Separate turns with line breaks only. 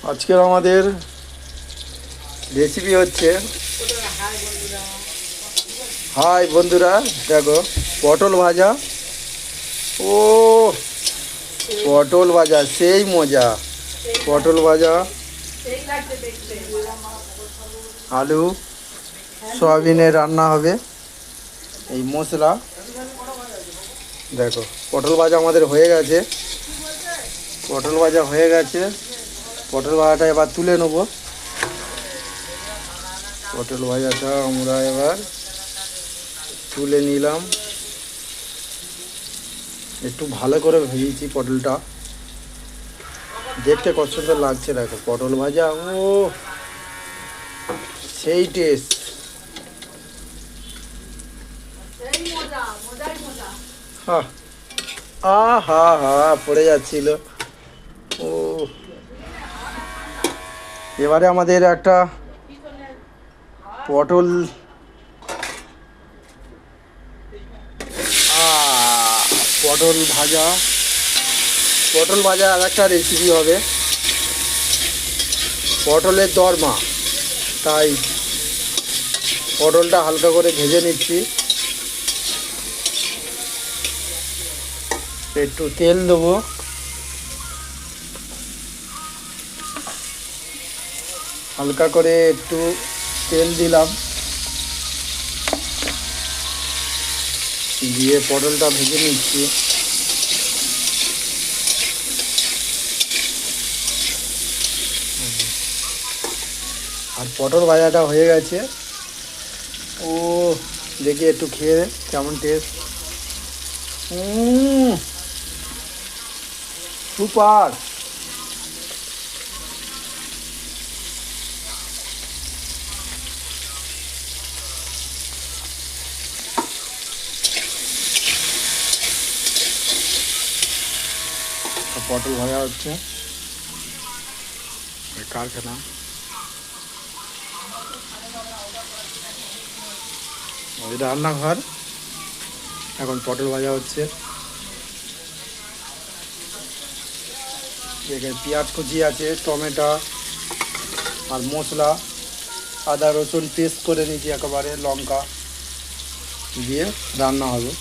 আজকের আমাদের রেসিপি হচ্ছে, হাই বন্ধুরা, দেখো পটল ভাজা। ও পটল ভাজা সেই মজা। পটল ভাজা, আলু সয়াবিনের রান্না হবে। এই মশলা দেখো, পটল ভাজা আমাদের হয়ে গেছে। পটল ভাজা হয়ে গেছে। পটল ভাজাটা এবার তুলে নেব। পটল ভাজাটা আমরা এবার তুলে নিলাম। একটু ভালো করে ভেজেছি পটলটা, দেখতে কত সুন্দর লাগছে। দেখো পটল ভাজা, ও সেই টেস্ট। হ্যাঁ, হা হা পড়ে যাচ্ছিল। ও এবারে আমাদের একটা পটল পটল ভাজা, পটল ভাজা আর একটা রেসিপি হবে, পটলের দরমা। তাই পটলটা হালকা করে ভেজে নিচ্ছি। একটু তেল দেবো, হালকা করে একটু তেল দিলাম, দিয়ে পটলটা ভেজে নিচ্ছি। আর পটল ভাজাটা হয়ে গেছে। ও দেখি একটু খেয়ে কেমন টেস্ট। সুপার। পটল ভাজা হচ্ছে কারখানা। এটা রান্নাঘর, এখন পটল ভাজা হচ্ছে। এখানে পেঁয়াজ কুচি আছে, টমেটো আর মশলা, আদা রসুন পেস্ট করে নিয়েছি একেবারে, লঙ্কা দিয়ে রান্না হবে।